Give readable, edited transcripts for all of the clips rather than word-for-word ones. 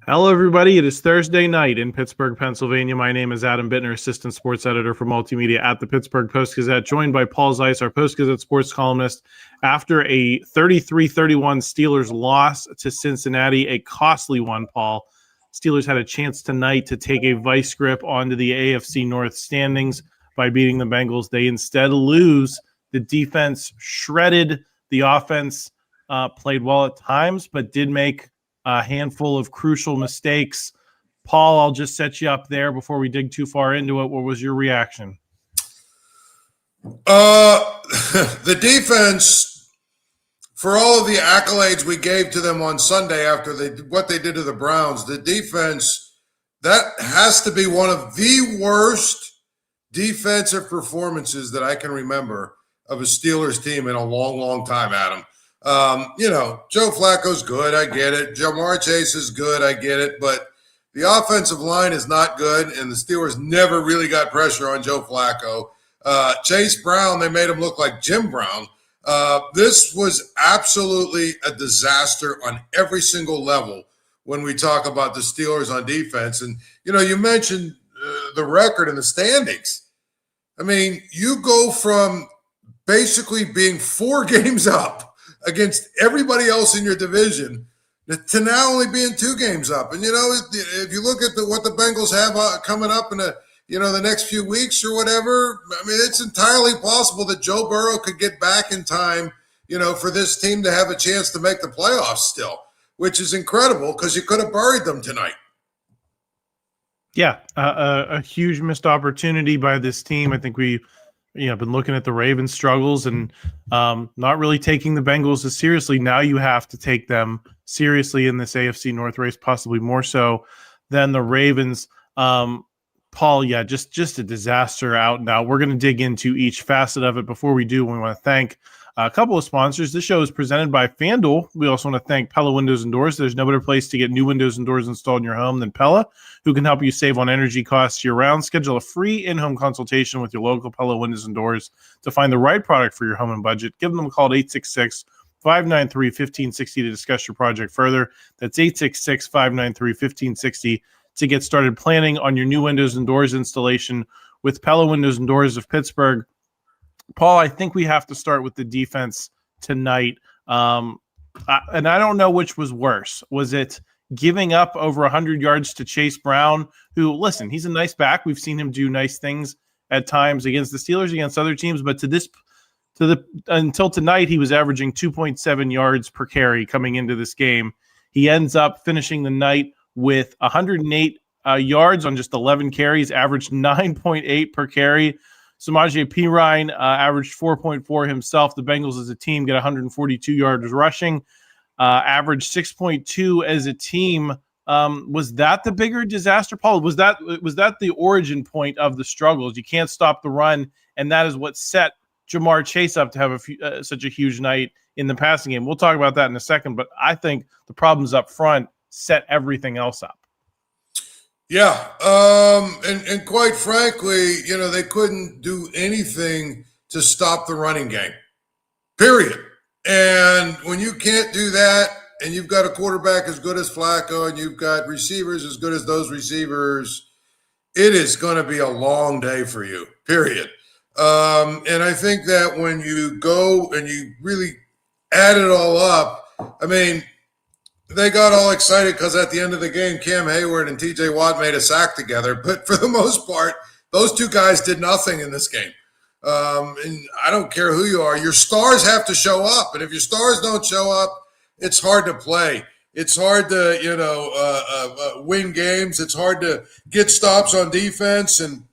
Hello, everybody. It is Thursday night in Pittsburgh, Pennsylvania. My name is Adam Bittner, assistant sports editor for multimedia at the Pittsburgh Post-Gazette, joined by Paul Zeise, our Post-Gazette sports columnist. After a 33-31 Steelers loss to Cincinnati, a costly one, Paul, Steelers had a chance tonight to take a vice grip onto the AFC North standings by beating the Bengals. They instead lose. The defense shredded. The offense played well at times, but did make a handful of crucial mistakes. Paul, I'll just set you up there before we dig too far into it. What was your reaction? The defense, for all of the accolades we gave to them on Sunday after what they did to the Browns, the defense, that has to be one of the worst defensive performances that I can remember of a Steelers team in a long, long time, Adam. Joe Flacco's good. I get it. Jamar Chase is good. I get it. But the offensive line is not good, and the Steelers never really got pressure on Joe Flacco. Chase Brown, they made him look like Jim Brown. This was absolutely a disaster on every single level when we talk about the Steelers on defense. And, you mentioned the record and the standings. I mean, you go from basically being 4 games up against everybody else in your division to now only being 2 games up. And, if you look at what the Bengals have coming up in the next few weeks or whatever, I mean, it's entirely possible that Joe Burrow could get back in time, for this team to have a chance to make the playoffs still, which is incredible because you could have buried them tonight. Yeah, a huge missed opportunity by this team. I think we been looking at the Ravens' struggles and not really taking the Bengals as seriously. Now you have to take them seriously in this AFC North race, possibly more so than the Ravens. Paul, yeah, just a disaster out now. We're going to dig into each facet of it. Before we do, we want to thank a couple of sponsors. This show is presented by FanDuel. We also want to thank Pella Windows and Doors. There's no better place to get new windows and doors installed in your home than Pella, who can help you save on energy costs year-round. Schedule a free in-home consultation with your local Pella Windows and Doors to find the right product for your home and budget. Give them a call at 866-593-1560 to discuss your project further. That's 866-593-1560 to get started planning on your new windows and doors installation with Pella Windows and Doors of Pittsburgh. Paul, I think we have to start with the defense tonight. And I don't know which was worse. Was it giving up over 100 yards to Chase Brown, who, listen, he's a nice back. We've seen him do nice things at times against the Steelers, against other teams, but until tonight, he was averaging 2.7 yards per carry coming into this game. He ends up finishing the night with 108 yards on just 11 carries, averaged 9.8 per carry. Samaje Perine averaged 4.4 himself. The Bengals as a team get 142 yards rushing, averaged 6.2 as a team. Was that the bigger disaster, Paul? Was that the origin point of the struggles? You can't stop the run, and that is what set Jamar Chase up to have such a huge night in the passing game. We'll talk about that in a second, but I think the problems up front set everything else up. Yeah, and quite frankly, they couldn't do anything to stop the running game, period. And when you can't do that, and you've got a quarterback as good as Flacco, and you've got receivers as good as those receivers, it is going to be a long day for you, period. And I think that when you go and you really add it all up, I mean, they got all excited because at the end of the game, Cam Heyward and T.J. Watt made a sack together. But for the most part, those two guys did nothing in this game. And I don't care who you are. Your stars have to show up. And if your stars don't show up, it's hard to play. It's hard to, win games. It's hard to get stops on defense. And,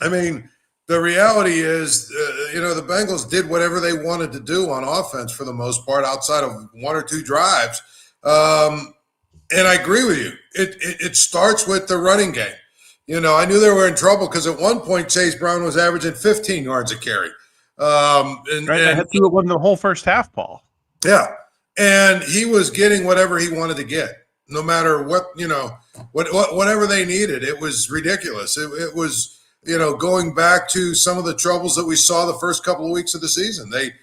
I mean, the reality is, the Bengals did whatever they wanted to do on offense for the most part outside of 1 or 2 drives. And I agree with you. It starts with the running game. I knew they were in trouble because at one point Chase Brown was averaging 15 yards a carry. And I had to win the whole first half, Paul. Yeah, and he was getting whatever he wanted to get, no matter what whatever they needed. It was ridiculous. It was going back to some of the troubles that we saw the first couple of weeks of the season. They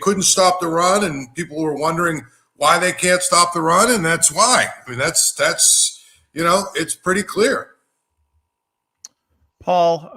couldn't stop the run, and people were wondering why they can't stop the run, and that's why. I mean, that's it's pretty clear. Paul,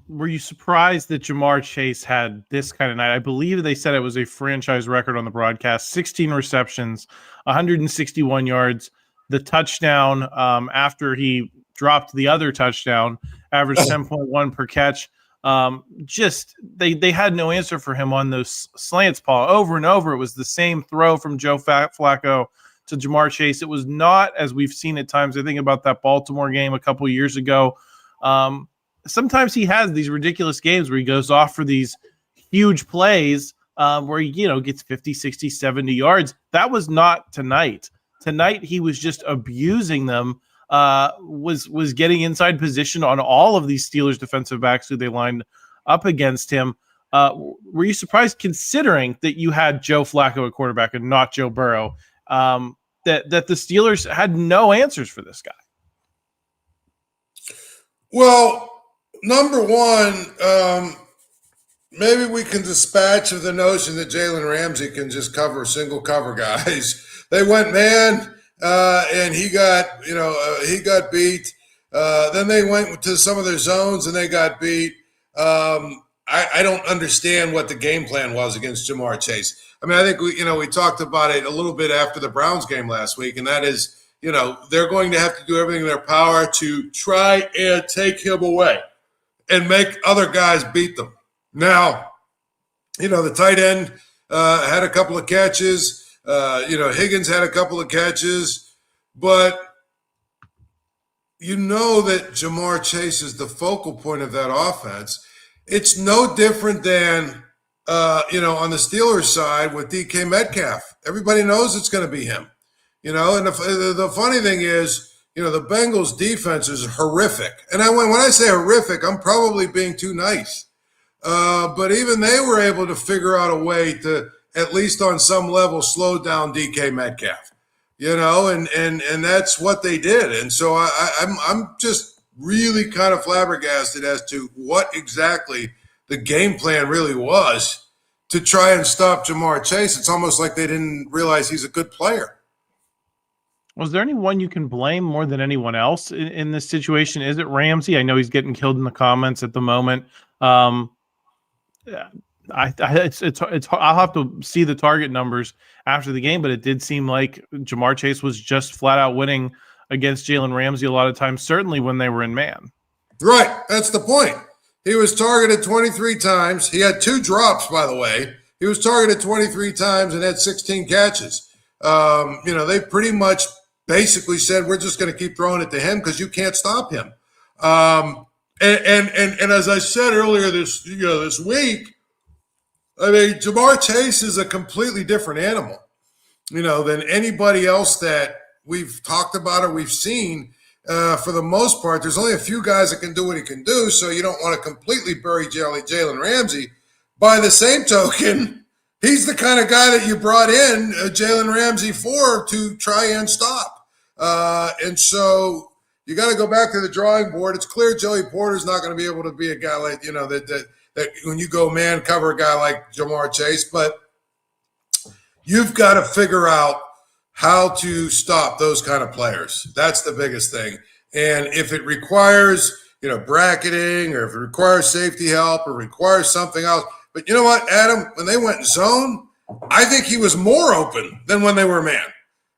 were you surprised that Ja'Marr Chase had this kind of night? I believe they said it was a franchise record on the broadcast, 16 receptions, 161 yards. The touchdown after he dropped the other touchdown, averaged 10.1 per catch. They had no answer for him on those slants, Paul. Over and over, it was the same throw from Joe Flacco to Ja'Marr Chase. It was not, as we've seen at times, I think about that Baltimore game a couple years ago. Sometimes he has these ridiculous games where he goes off for these huge plays where he, gets 50, 60, 70 yards. That was not tonight. Tonight, he was just abusing them, was getting inside position on all of these Steelers defensive backs who they lined up against him. Were you surprised, considering that you had Joe Flacco at quarterback and not Joe Burrow, that the Steelers had no answers for this guy? Well, number one, maybe we can dispatch of the notion that Jalen Ramsey can just cover single cover guys. They went man, and he got beat. Then they went to some of their zones and they got beat. I don't understand what the game plan was against Ja'Marr Chase. I mean, I think we talked about it a little bit after the Browns game last week, and that is, they're going to have to do everything in their power to try and take him away and make other guys beat them. Now, the tight end had a couple of catches. Higgins had a couple of catches. But that Ja'Marr Chase is the focal point of that offense. It's no different than, on the Steelers side with DK Metcalf. Everybody knows it's going to be him. And the funny thing is, the Bengals defense is horrific. And when I say horrific, I'm probably being too nice. But even they were able to figure out a way to, at least on some level, slow down DK Metcalf. And that's what they did. And so I'm just really kind of flabbergasted as to what exactly the game plan really was to try and stop Ja'Marr Chase. It's almost like they didn't realize he's a good player. Was there anyone you can blame more than anyone else in this situation? Is it Ramsey? I know he's getting killed in the comments at the moment. I'll have to see the target numbers after the game, but it did seem like Ja'Marr Chase was just flat out winning against Jalen Ramsey a lot of times, certainly when they were in man. Right. That's the point. He was targeted 23 times. He had 2 drops, by the way. He was targeted 23 times and had 16 catches. They pretty much basically said, we're just going to keep throwing it to him because you can't stop him. And as I said earlier this week, I mean, Ja'Marr Chase is a completely different animal, than anybody else that we've talked about or we've seen. For the most part, there's only a few guys that can do what he can do, so you don't want to completely bury Jalen Ramsey. By the same token, he's the kind of guy that you brought in Jalen Ramsey for to try and stop. And so you got to go back to the drawing board. It's clear Joey Porter's not going to be able to be a guy like, that when you go man cover a guy like Ja'Marr Chase, but you've got to figure out how to stop those kind of players. That's the biggest thing. And if it requires, bracketing, or if it requires safety help or requires something else. But you know what, Adam, when they went zone, I think he was more open than when they were man.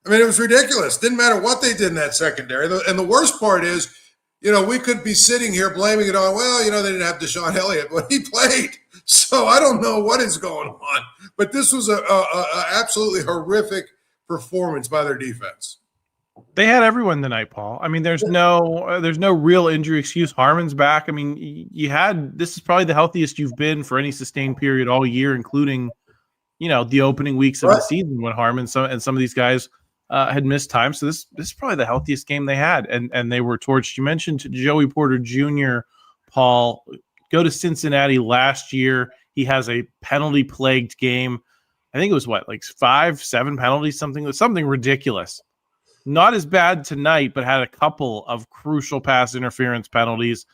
I mean, it was ridiculous. Didn't matter what they did in that secondary. And the worst part is, we could be sitting here blaming it on, they didn't have DeShon Elliott, but he played. So I don't know what is going on. But this was a absolutely horrific performance by their defense. They had everyone tonight, Paul. I mean, there's no real injury excuse. Harmon's back. I mean, this is probably the healthiest you've been for any sustained period all year, including, the opening weeks of the season when Harmon and some of these guys had missed time. So this is probably the healthiest game they had. And they were torched. You mentioned Joey Porter Jr., Paul, go to Cincinnati last year. He has a penalty-plagued game. I think it was 5-7 penalties, something ridiculous. Not as bad tonight, but had a couple of crucial pass interference penalties.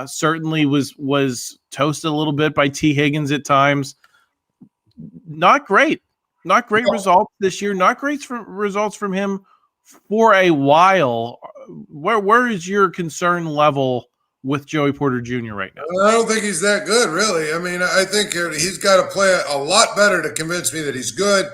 Certainly was toasted a little bit by T. Higgins at times. Not great. Not great results this year. Not great results from him for a while. Where is your concern level with Joey Porter Jr. right now? I don't think he's that good, really. I mean, I think he's got to play a lot better to convince me that he's good.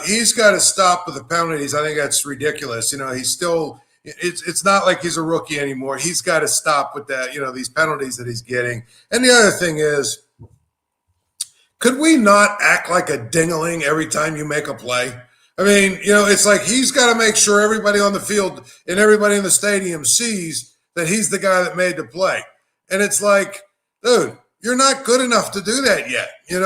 He's got to stop with the penalties. I think that's ridiculous. He's still – it's not like he's a rookie anymore. He's got to stop with that, these penalties that he's getting. And the other thing is, could we not act like a ding-a-ling every time you make a play? I mean, it's like he's got to make sure everybody on the field and everybody in the stadium sees that he's the guy that made the play. And it's like, dude, you're not good enough to do that yet. You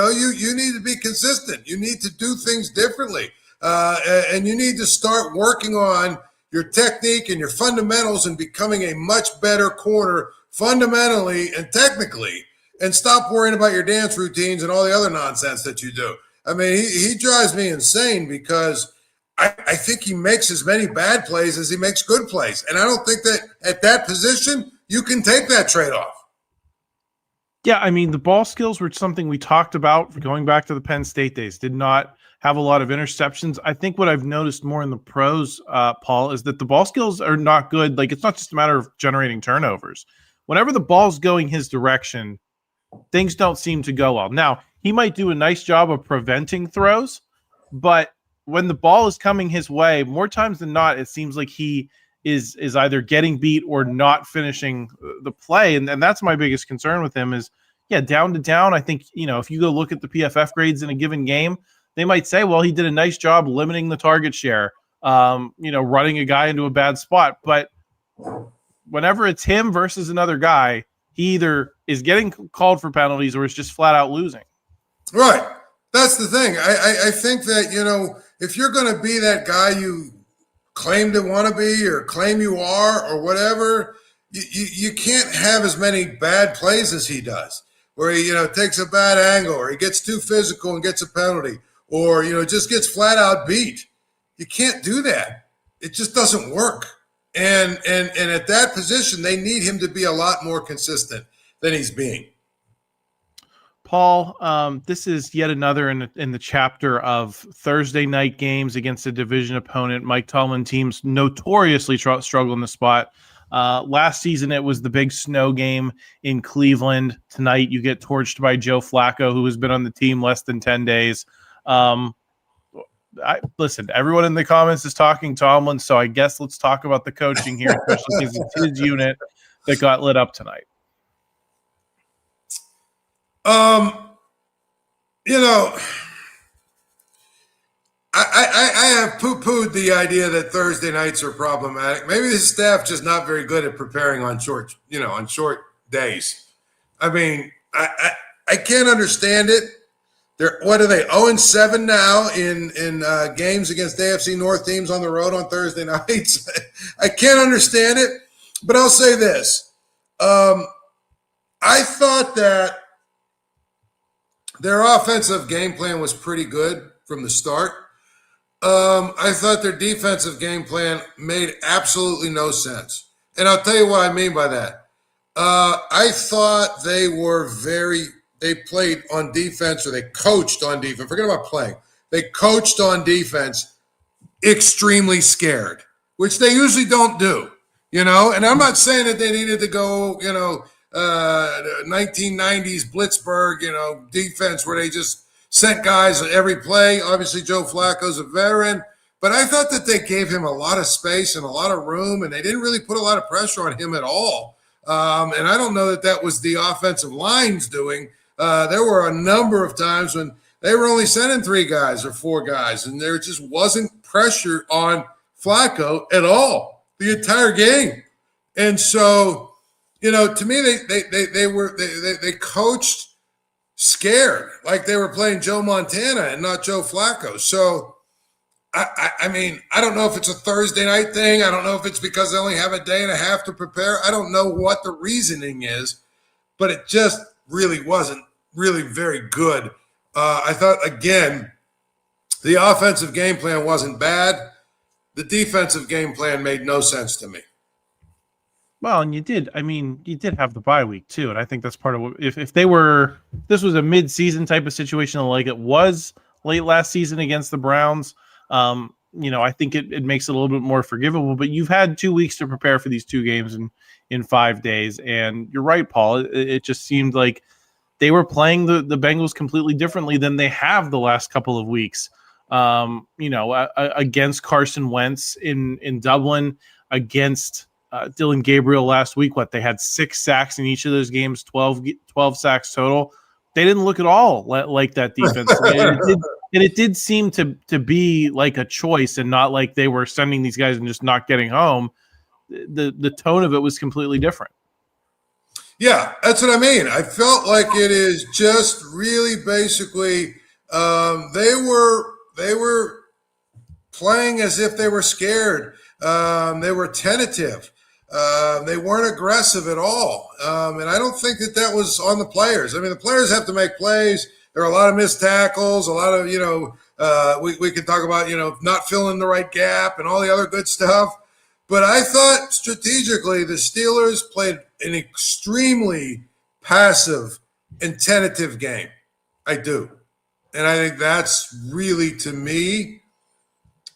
need to be consistent. You need to do things differently. And you need to start working on your technique and your fundamentals and becoming a much better corner fundamentally and technically, and stop worrying about your dance routines and all the other nonsense that you do. I mean, he drives me insane because I think he makes as many bad plays as he makes good plays. And I don't think that at that position, you can take that trade-off. Yeah, I mean, the ball skills were something we talked about going back to the Penn State days. Did not have a lot of interceptions. I think what I've noticed more in the pros, Paul, is that the ball skills are not good. Like, it's not just a matter of generating turnovers. Whenever the ball's going his direction, things don't seem to go well. Now, he might do a nice job of preventing throws, but when the ball is coming his way, more times than not, it seems like he is either getting beat or not finishing the play. And that's my biggest concern with him is, down to down. I think, if you go look at the PFF grades in a given game, they might say, well, he did a nice job limiting the target share, running a guy into a bad spot. But whenever it's him versus another guy, he either is getting called for penalties or is just flat out losing. Right. That's the thing. I think that, if you're going to be that guy you claim to want to be or claim you are or whatever, you can't have as many bad plays as he does, where he, takes a bad angle or he gets too physical and gets a penalty or, just gets flat out beat. You can't do that. It just doesn't work. And at that position, they need him to be a lot more consistent than he's being. Paul, this is yet another in the chapter of Thursday night games against a division opponent. Mike Tomlin teams notoriously struggle in the spot. Last season, it was the big snow game in Cleveland. Tonight, you get torched by Joe Flacco, who has been on the team less than 10 days. Listen, everyone in the comments is talking Tomlin, so I guess let's talk about the coaching here, especially because it's his unit that got lit up tonight. I have poo-pooed the idea that Thursday nights are problematic. Maybe the staff just not very good at preparing on short days. I mean, I can't understand it. What are they, 0-7 now in games against AFC North teams on the road on Thursday nights? I can't understand it, but I'll say this. I thought that their offensive game plan was pretty good from the start. I thought their defensive game plan made absolutely no sense. And I'll tell you what I mean by that. I thought they played on defense, or they coached on defense. Forget about playing. They coached on defense extremely scared, which they usually don't do, And I'm not saying that they needed to go, 1990s Blitzburg, defense where they just sent guys on every play. Obviously, Joe Flacco's a veteran, but I thought that they gave him a lot of space and a lot of room, and they didn't really put a lot of pressure on him at all. And I don't know that was the offensive line's doing. There were a number of times when they were only sending 3 guys or 4 guys, and there just wasn't pressure on Flacco at all the entire game. And so, to me, they coached scared, like they were playing Joe Montana and not Joe Flacco. So, I mean, I don't know if it's a Thursday night thing. I don't know if it's because they only have a day and a half to prepare. I don't know what the reasoning is, but it just really wasn't really very good. I thought, again, the offensive game plan wasn't bad. The defensive game plan made no sense to me. Well, and you did have the bye week too. And I think that's part of what, if this was a mid-season type of situation like it was late last season against the Browns. I think it makes it a little bit more forgivable, but you've had 2 weeks to prepare for these two games in 5 days. And you're right, Paul. It just seemed like they were playing the Bengals completely differently than they have the last couple of weeks. Against Carson Wentz in Dublin, against Dylan Gabriel last week. They had 6 sacks in each of those games, 12 sacks total. They didn't look at all like that defense. It did seem to be like a choice and not like they were sending these guys and just not getting home. The tone of it was completely different. Yeah, that's what I mean. I felt like it is just really basically they were playing as if they were scared. They were tentative. They weren't aggressive at all. And I don't think that was on the players. I mean, the players have to make plays. There are a lot of missed tackles, a lot of, we can talk about, not filling the right gap and all the other good stuff. But I thought strategically the Steelers played an extremely passive and tentative game. I do. And I think that's really, to me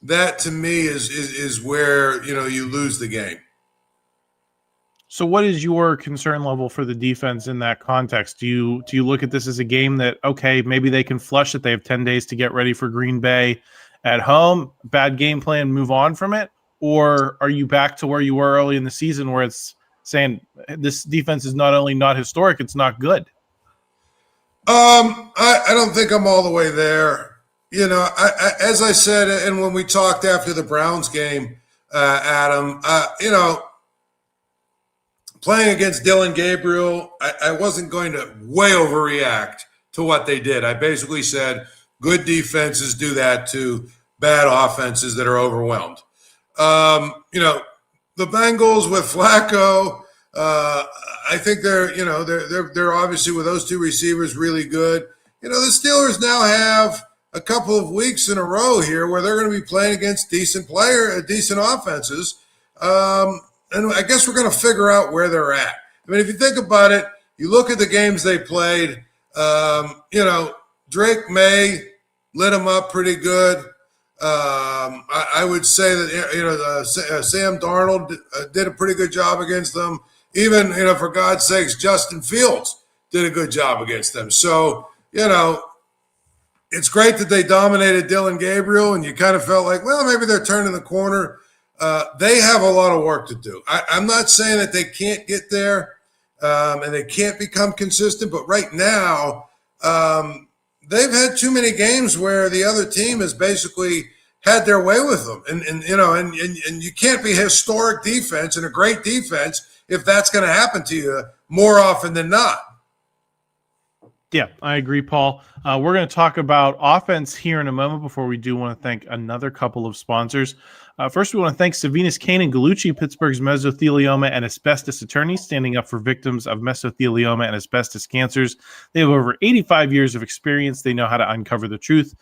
is where, you lose the game. So what is your concern level for the defense in that context? Do you look at this as a game that, okay, maybe they can flush it. They have 10 days to get ready for Green Bay at home. Bad game plan, move on from it? Or are you back to where you were early in the season where it's saying this defense is not only not historic, it's not good? I don't think I'm all the way there. As I said, and when we talked after the Browns game, Adam, playing against Dylan Gabriel, I wasn't going to way overreact to what they did. I basically said good defenses do that to bad offenses that are overwhelmed. The Bengals with Flacco, I think they're obviously with those two receivers really good. The Steelers now have a couple of weeks in a row here where they're going to be playing against decent offenses. And I guess we're going to figure out where they're at. I mean, if you think about it, you look at the games they played, Drake May lit them up pretty good. I would say that, Sam Darnold did a pretty good job against them. Even, for God's sakes, Justin Fields did a good job against them. So, it's great that they dominated Dylan Gabriel, and you kind of felt like, well, maybe they're turning the corner. They have a lot of work to do. I'm not saying that they can't get there and they can't become consistent, but right now they've had too many games where the other team has basically had their way with them. And you can't be a historic defense and a great defense if that's going to happen to you more often than not. Yeah, I agree, Paul. We're going to talk about offense here in a moment. Before we do, want to thank another couple of sponsors. First, we want to thank Savinas Kane and Gallucci, Pittsburgh's mesothelioma and asbestos attorneys, standing up for victims of mesothelioma and asbestos cancers. They have over 85 years of experience. They know how to uncover the truth.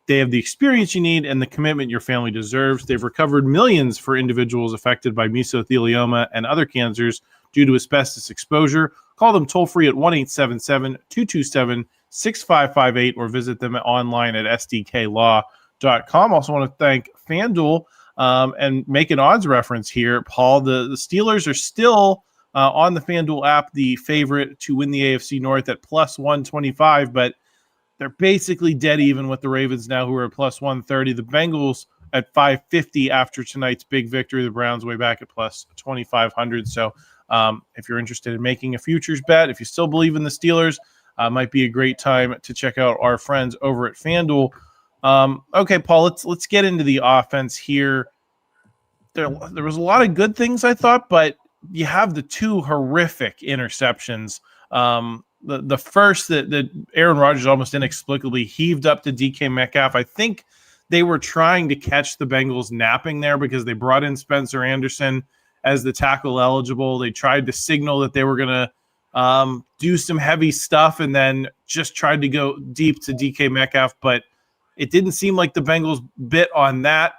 They have the experience you need and the commitment your family deserves. They've recovered millions for individuals affected by mesothelioma and other cancers due to asbestos exposure. Call them toll-free at 1-877-227-6558 or visit them online at sdklaw.com. Also want to thank FanDuel and make an odds reference here. Paul, the Steelers are still on the FanDuel app the favorite to win the AFC North at plus 125, but they're basically dead even with the Ravens now, who are at plus 130. The Bengals at 550 after tonight's big victory. The Browns way back at plus 2,500. So if you're interested in making a futures bet, if you still believe in the Steelers, might be a great time to check out our friends over at FanDuel. Okay, Paul, let's get into the offense here. There was a lot of good things, I thought, but you have the two horrific interceptions. The first that Aaron Rodgers almost inexplicably heaved up to DK Metcalf. I think they were trying to catch the Bengals napping there because they brought in Spencer Anderson as the tackle eligible. They tried to signal that they were going to do some heavy stuff and then just tried to go deep to DK Metcalf, but it didn't seem like the Bengals bit on that.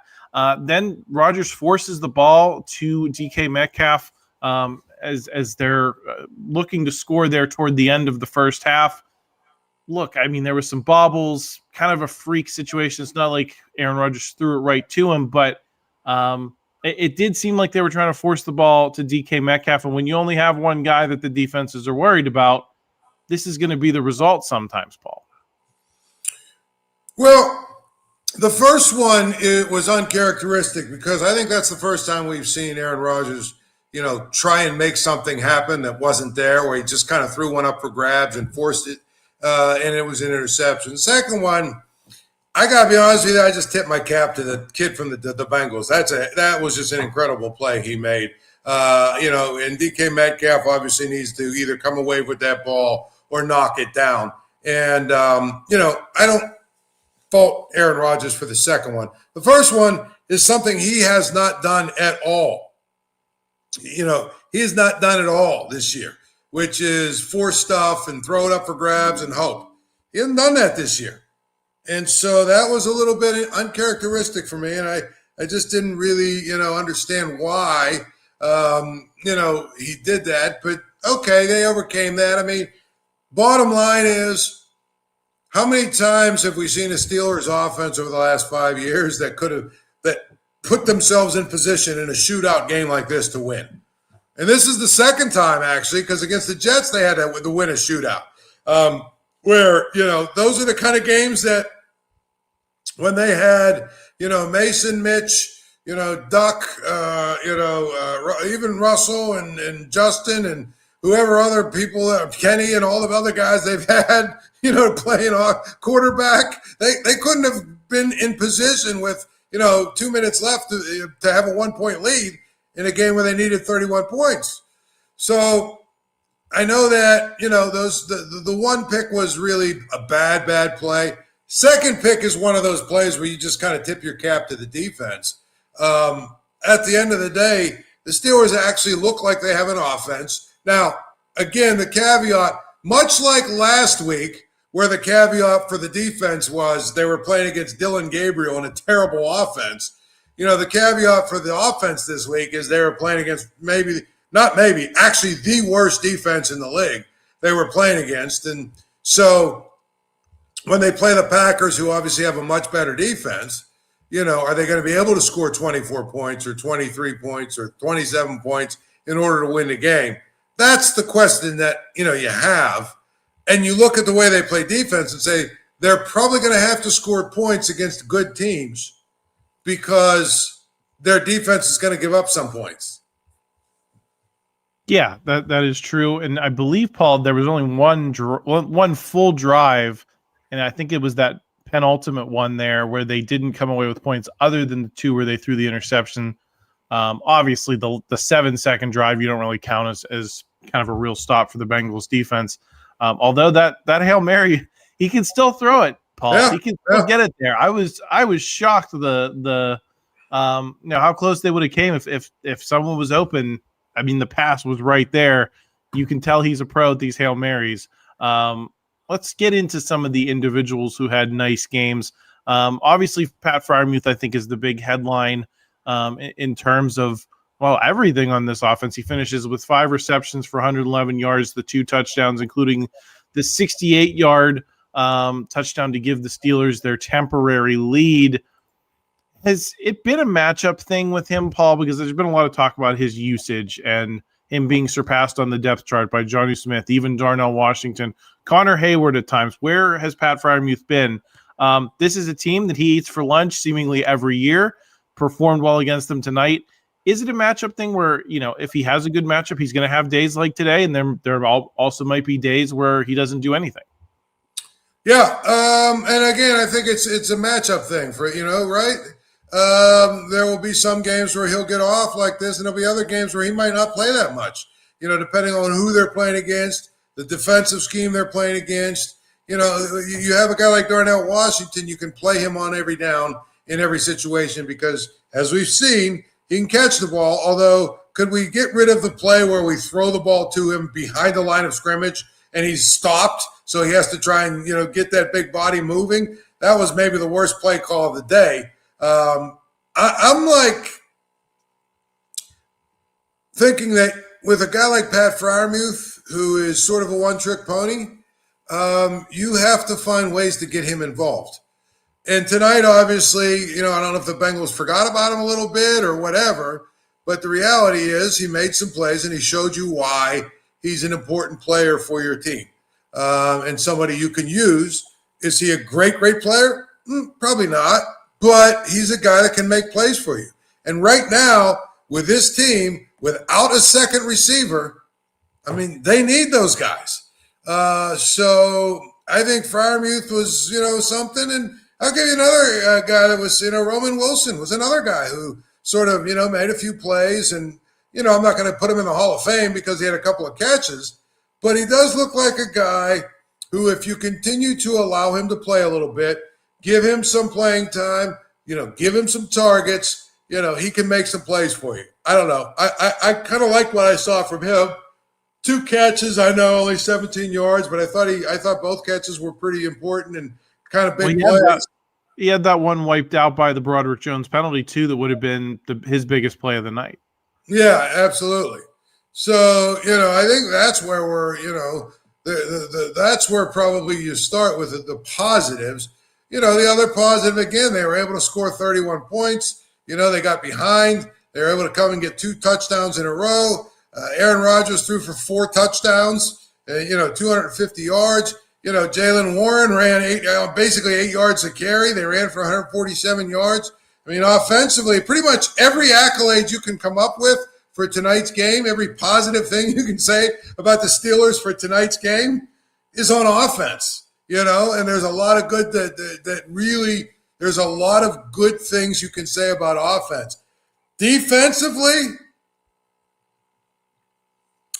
Then Rodgers forces the ball to DK Metcalf as they're looking to score there toward the end of the first half. look, I mean, there was some bobbles, kind of a freak situation. It's not like Aaron Rodgers threw it right to him, but it did seem like they were trying to force the ball to DK Metcalf. And when you only have one guy that the defenses are worried about, this is going to be the result sometimes, Paul. Well, the first one, it was uncharacteristic because I think that's the first time we've seen Aaron Rodgers, try and make something happen that wasn't there, where he just kind of threw one up for grabs and forced it, and it was an interception. Second one, I got to be honest with you, I just tipped my cap to the kid from the Bengals. That was just an incredible play he made. And DK Metcalf obviously needs to either come away with that ball or knock it down. And, I don't fault Aaron Rodgers for the second one. The first one is something he has not done at all. He has not done it all this year, which is force stuff and throw it up for grabs and hope. He hasn't done that this year. And so that was a little bit uncharacteristic for me. And I just didn't really, understand why, he did that. But okay, they overcame that. I mean, bottom line is, how many times have we seen a Steelers offense over the last 5 years that put themselves in position in a shootout game like this to win? And this is the second time, actually, because against the Jets, they had to win a shootout. Where, those are the kind of games that when they had, Mason, Mitch, Duck, even Russell and Justin and whoever other people, Kenny and all the other guys they've had, playing quarterback, they couldn't have been in position with, 2 minutes left to have a 1-point lead in a game where they needed 31 points. So I know that, the one pick was really a bad play. Second pick is one of those plays where you just kind of tip your cap to the defense. At the end of the day, the Steelers actually look like they have an offense. Now, again, the caveat, much like last week, where the caveat for the defense was they were playing against Dylan Gabriel in a terrible offense. The caveat for the offense this week is they were playing against actually the worst defense in the league they were playing against. And so when they play the Packers, who obviously have a much better defense, are they going to be able to score 24 points or 23 points or 27 points in order to win the game? That's the question that, you have. And you look at the way they play defense and say they're probably going to have to score points against good teams because their defense is going to give up some points. Yeah, that is true. And I believe, Paul, there was only one full drive, and I think it was that penultimate one there where they didn't come away with points other than the two where they threw the interception. Obviously, the 7-second drive you don't really count as kind of a real stop for the Bengals defense. Although that Hail Mary, he can still throw it, Paul. Yeah, he can still get it there. I was shocked how close they would have came if someone was open. I mean, the pass was right there. You can tell he's a pro at these Hail Marys. Let's get into some of the individuals who had nice games. Obviously, Pat Freiermuth, I think, is the big headline in terms of, everything on this offense. He finishes with 5 receptions for 111 yards, the 2 touchdowns, including the 68-yard touchdown to give the Steelers their temporary lead. Has it been a matchup thing with him, Paul? Because there's been a lot of talk about his usage and him being surpassed on the depth chart by Johnny Smith, even Darnell Washington, Connor Heyward at times. Where has Pat Freiermuth been? This is a team that he eats for lunch seemingly every year, performed well against them tonight. Is it a matchup thing where, if he has a good matchup, he's going to have days like today, and there also might be days where he doesn't do anything? Yeah, and again, I think it's a matchup thing for, right? There will be some games where he'll get off like this, and there'll be other games where he might not play that much, depending on who they're playing against, the defensive scheme they're playing against. You have a guy like Darnell Washington, you can play him on every down in every situation because, as we've seen, he can catch the ball, although could we get rid of the play where we throw the ball to him behind the line of scrimmage and he's stopped, so he has to try and, get that big body moving? That was maybe the worst play call of the day. I'm like thinking that with a guy like Pat Freiermuth, who is sort of a one-trick pony, you have to find ways to get him involved. And tonight, obviously, I don't know if the Bengals forgot about him a little bit or whatever, but the reality is he made some plays and he showed you why he's an important player for your team and somebody you can use. Is he a great player? Probably not, but he's a guy that can make plays for you. And right now, with this team, without a second receiver, they need those guys. So I think Freiermuth was, something. And I'll give you another guy that was, Roman Wilson was another guy who sort of, made a few plays. And, I'm not going to put him in the Hall of Fame because he had a couple of catches, but he does look like a guy who, if you continue to allow him to play a little bit, give him some playing time, give him some targets, he can make some plays for you. I don't know. I kind of like what I saw from him. 2 catches, I know, only 17 yards, but I thought both catches were pretty important and kind of big plays. He had that one wiped out by the Broderick Jones penalty, too, that would have been his biggest play of the night. Yeah, absolutely. So, I think that's where we're, that's where probably you start with the positives. The other positive, again, they were able to score 31 points. They got behind. They were able to come and get 2 touchdowns in a row. Aaron Rodgers threw for 4 touchdowns, 250 yards. Jaylen Warren ran basically 8 yards a carry. They ran for 147 yards. Offensively, pretty much every accolade you can come up with for tonight's game, every positive thing you can say about the Steelers for tonight's game is on offense, and there's a lot of good there's a lot of good things you can say about offense. Defensively,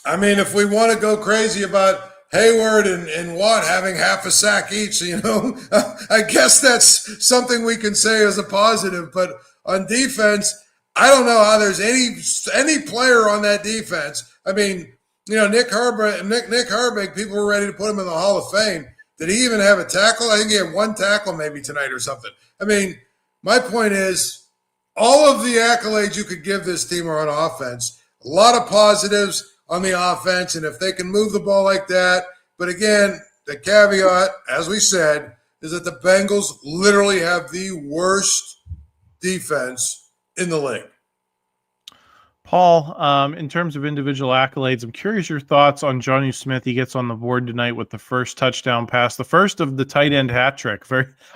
if we want to go crazy about Heyward and Watt having half a sack each, I guess that's something we can say as a positive. But on defense, I don't know how there's any player on that defense. Nick Herbig, people were ready to put him in the Hall of Fame. Did he even have a tackle? I think he had 1 tackle maybe tonight or something. My point is, all of the accolades you could give this team are on offense. A lot of positives on the offense, and if they can move the ball like that. But again, the caveat, as we said, is that the Bengals literally have the worst defense in the league. Paul, in terms of individual accolades, I'm curious your thoughts on Jonnu Smith. He gets on the board tonight with the first touchdown pass, the first of the tight end hat trick.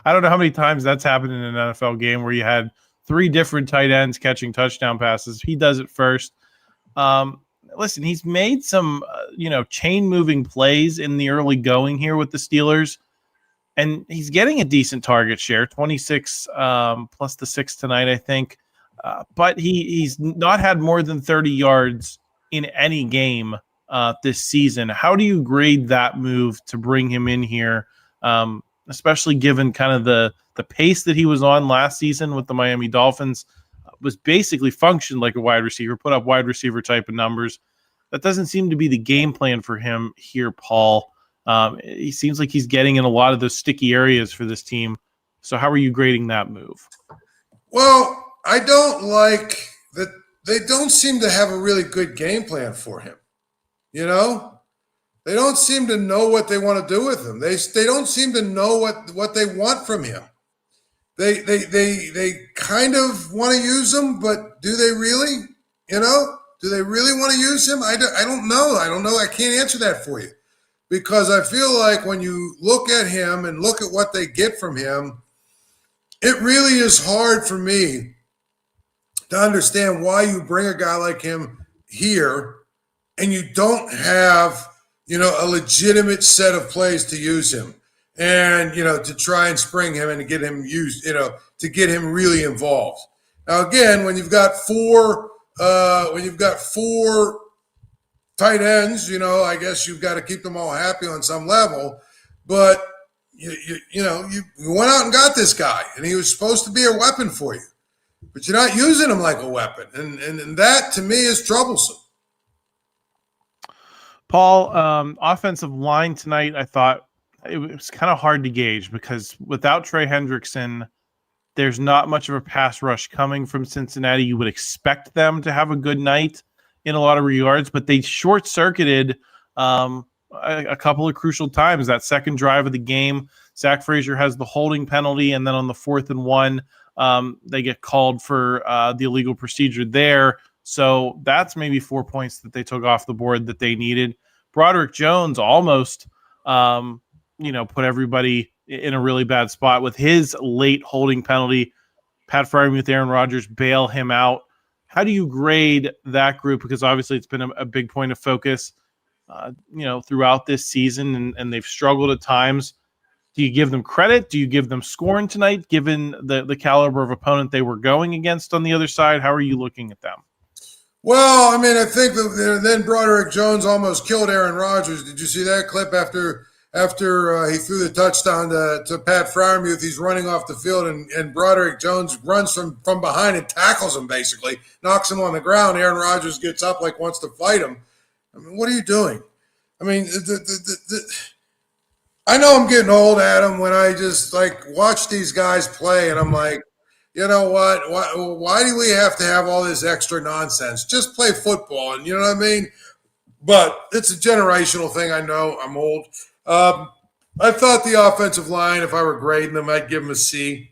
I don't know how many times that's happened in an NFL game where you had 3 different tight ends catching touchdown passes. He does it first. Listen, he's made some, chain-moving plays in the early going here with the Steelers, and he's getting a decent target share, 26 plus the 6 tonight, I think. But he's not had more than 30 yards in any game this season. How do you grade that move to bring him in here, especially given kind of the pace that he was on last season with the Miami Dolphins? Was basically functioned like a wide receiver, put up wide receiver type of numbers. That doesn't seem to be the game plan for him here, Paul. He seems like he's getting in a lot of those sticky areas for this team. So how are you grading that move? Well, I don't like that they don't seem to have a really good game plan for him. They don't seem to know what they want to do with him. They don't seem to know what they want from him. They kind of want to use him, but do they really? Do they really want to use him? I don't know. I can't answer that for you, because I feel like when you look at him and look at what they get from him, it really is hard for me to understand why you bring a guy like him here and you don't have, a legitimate set of plays to use him. And, to try and spring him and to get him used, to get him really involved. Now, again, when you've got four tight ends, I guess you've got to keep them all happy on some level. But, you went out and got this guy, and he was supposed to be a weapon for you. But you're not using him like a weapon. And that, to me, is troublesome. Paul, offensive line tonight, I thought, it was kind of hard to gauge because without Trey Hendrickson, there's not much of a pass rush coming from Cincinnati. You would expect them to have a good night in a lot of regards, but they short-circuited a couple of crucial times. That second drive of the game, Zach Frazier has the holding penalty, and then on the 4th and 1, they get called for the illegal procedure there. So that's maybe 4 points that they took off the board that they needed. Broderick Jones almost, put everybody in a really bad spot with his late holding penalty. Pat Freiermuth, Aaron Rodgers bail him out. How do you grade that group? Because obviously it's been a big point of focus, throughout this season, and they've struggled at times. Do you give them credit? Do you give them scorn tonight, given the caliber of opponent they were going against on the other side? How are you looking at them? Well, I mean, I think that then Broderick Jones almost killed Aaron Rodgers. Did you see that clip after he threw the touchdown to Pat Freiermuth? He's running off the field, and Broderick Jones runs from behind and tackles him, basically, knocks him on the ground. Aaron Rodgers gets up like wants to fight him. I mean, what are you doing? I mean, I know I'm getting old, Adam, when I just watch these guys play, and I'm like, you know what? Why do we have to have all this extra nonsense? Just play football, and you know what I mean? But it's a generational thing. I know I'm old. I thought the offensive line, if I were grading them, I'd give them a C.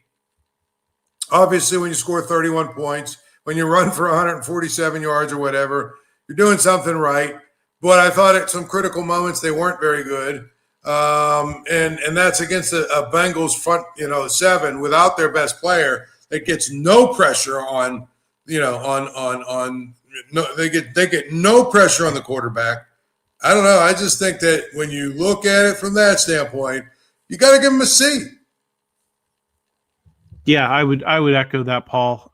Obviously, when you score 31 points, when you run for 147 yards or whatever, you're doing something right. But I thought at some critical moments they weren't very good. And that's against a Bengals front, 7 without their best player. That gets no pressure on, they get no pressure on the quarterback. I don't know. I just think that when you look at it from that standpoint, you got to give them a C. Yeah, I would echo that, Paul.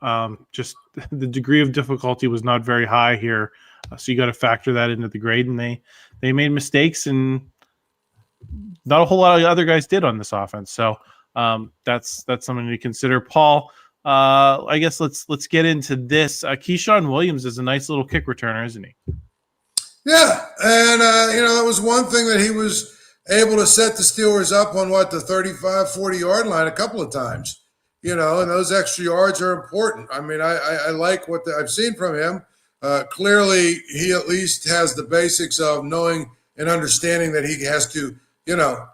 Just the degree of difficulty was not very high here, so you got to factor that into the grade. And they made mistakes, and not a whole lot of other guys did on this offense. So that's something to consider. Paul, I guess let's get into this. Keyshawn Williams is a nice little kick returner, isn't he? Yeah, and that was one thing that he was able to set the Steelers up on the 35, 40-yard line a couple of times. And those extra yards are important. I mean, I like what I've seen from him. Clearly, he at least has the basics of knowing and understanding that he has to,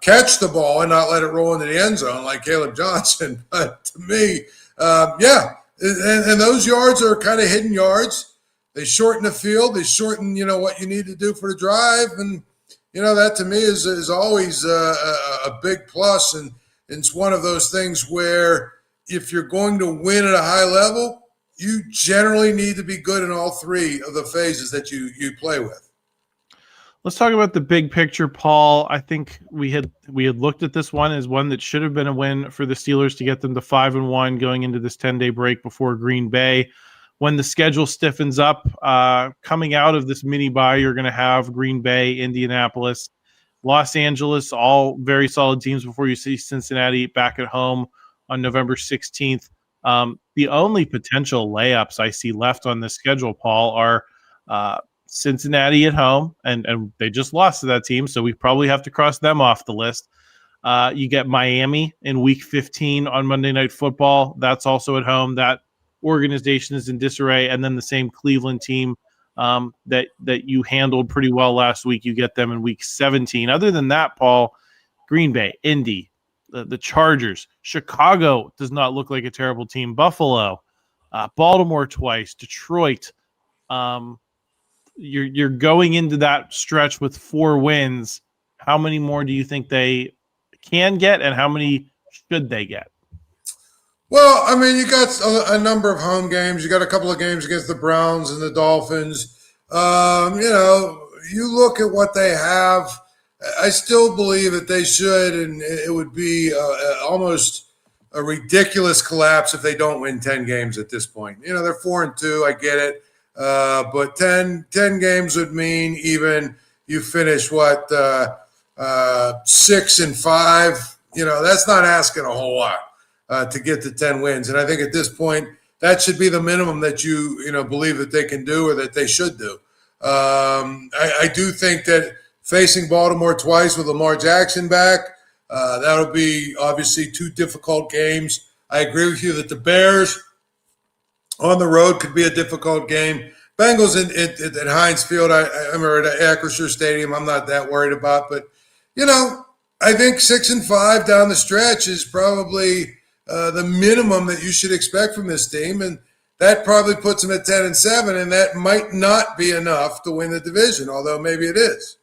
catch the ball and not let it roll into the end zone like Caleb Johnson. But to me, and those yards are kind of hidden yards. They shorten the field. They shorten, what you need to do for the drive. And, that to me is always a big plus. And it's one of those things where if you're going to win at a high level, you generally need to be good in all three of the phases that you play with. Let's talk about the big picture, Paul. I think we had looked at this one as one that should have been a win for the Steelers to get them to 5-1 going into this 10-day break before Green Bay. When the schedule stiffens up, coming out of this mini bye, you're going to have Green Bay, Indianapolis, Los Angeles, all very solid teams before you see Cincinnati back at home on November 16th. The only potential layups I see left on this schedule, Paul, are Cincinnati at home, and they just lost to that team, so we probably have to cross them off the list. You get Miami in Week 15 on Monday Night Football. That's also at home. That organization is in disarray, and then the same Cleveland team that you handled pretty well last week, you get them in Week 17. Other than that, Paul, Green Bay, Indy, the Chargers, Chicago does not look like a terrible team. Buffalo, Baltimore twice, Detroit. You're going into that stretch with 4 wins. How many more do you think they can get, and how many should they get? Well, I mean, you got a number of home games. You got a couple of games against the Browns and the Dolphins. You look at what they have. I still believe that they should, and it would be almost a ridiculous collapse if they don't win 10 games at this point. They're 4-2. I get it. But 10 games would mean even you finish 6-5. That's not asking a whole lot. To get to 10 wins. And I think at this point, that should be the minimum that you believe that they can do or that they should do. I do think that facing Baltimore twice with Lamar Jackson back, that'll be obviously 2 difficult games. I agree with you that the Bears on the road could be a difficult game. Bengals at Heinz Field, I remember at Acrisure Stadium, I'm not that worried about. But, I think 6-5 down the stretch is probably the minimum that you should expect from this team. And that probably puts them at 10-7, and that might not be enough to win the division, although maybe it is.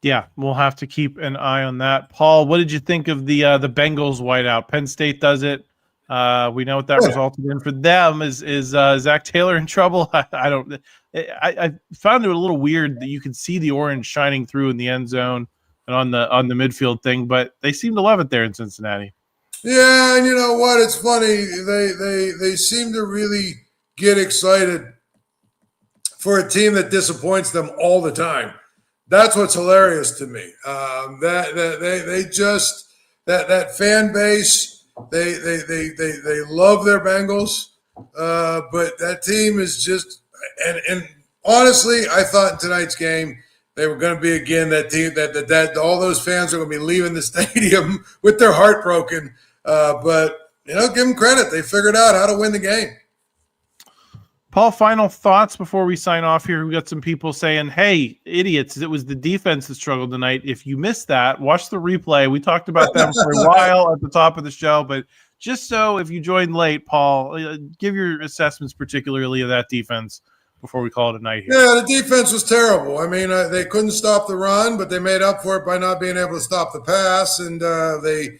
Yeah, we'll have to keep an eye on that. Paul, what did you think of the Bengals whiteout? Penn State does it. We know what that resulted in for them. Is Zach Taylor in trouble? I found it a little weird that you could see the orange shining through in the end zone and on the midfield thing, but they seem to love it there in Cincinnati. Yeah, and you know what? It's funny. They seem to really get excited for a team that disappoints them all the time. That's what's hilarious to me. That fan base, they love their Bengals, but that team is just and honestly, I thought in tonight's game they were going to be again that team that all those fans are going to be leaving the stadium with their heart broken. But give them credit; they figured out how to win the game. Paul, final thoughts before we sign off here. We got some people saying, hey, idiots, it was the defense that struggled tonight. If you missed that, watch the replay. We talked about them for a while at the top of the show, but just so if you joined late, Paul, give your assessments particularly of that defense before we call it a night here. Yeah, the defense was terrible. I mean, they couldn't stop the run, but they made up for it by not being able to stop the pass. And they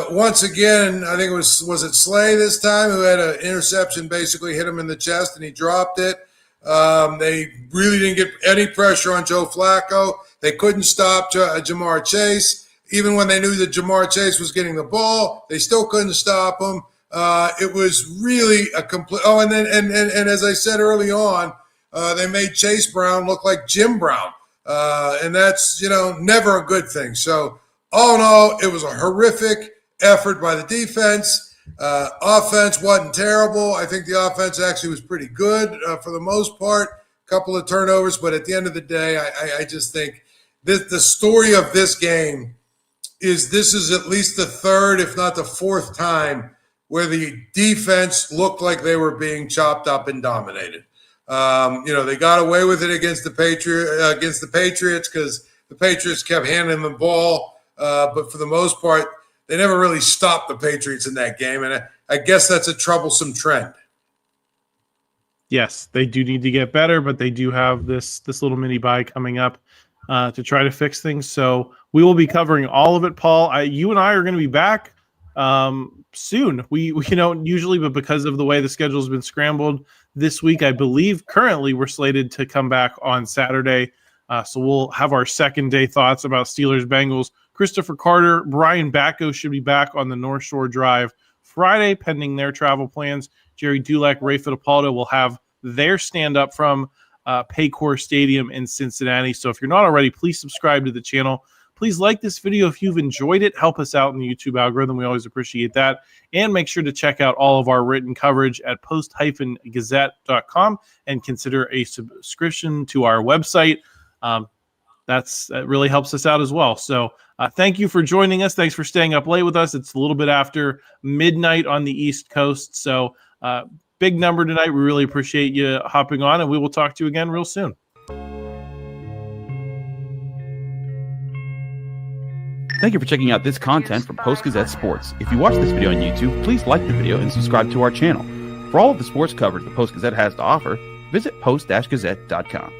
once again, I think was it Slay this time who had an interception basically hit him in the chest and he dropped it. They really didn't get any pressure on Joe Flacco. They couldn't stop Jamar Chase. Even when they knew that Jamar Chase was getting the ball, they still couldn't stop him. It was really a complete – and as I said early on, they made Chase Brown look like Jim Brown. And that's, never a good thing. So, all in all, it was a horrific effort by the defense. Offense wasn't terrible. I think the offense actually was pretty good for the most part. A couple of turnovers, but at the end of the day, I just think the story of this game is this is at least the third, if not the fourth time where the defense looked like they were being chopped up and dominated. They got away with it against the Patriots because the Patriots kept handing the ball. But for the most part, they never really stopped the Patriots in that game. And I guess that's a troublesome trend. Yes, they do need to get better, but they do have this little mini bye coming up to try to fix things. So we will be covering all of it, Paul. You and I are going to be back soon. We usually, but because of the way the schedule has been scrambled this week, I believe currently we're slated to come back on Saturday. So we'll have our second day thoughts about Steelers-Bengals. Christopher Carter, Brian Backo should be back on the North Shore Drive Friday, pending their travel plans. Jerry Dulac, Ray Fittipaldo will have their stand-up from Paycor Stadium in Cincinnati. So if you're not already, please subscribe to the channel. Please like this video if you've enjoyed it. Help us out in the YouTube algorithm. We always appreciate that. And make sure to check out all of our written coverage at post-gazette.com and consider a subscription to our website. That really helps us out as well. So thank you for joining us. Thanks for staying up late with us. It's a little bit after midnight on the East Coast. So big number tonight. We really appreciate you hopping on, and we will talk to you again real soon. Thank you for checking out this content from Post-Gazette Sports. If you watch this video on YouTube, please like the video and subscribe to our channel. For all of the sports coverage the Post-Gazette has to offer, visit post-gazette.com.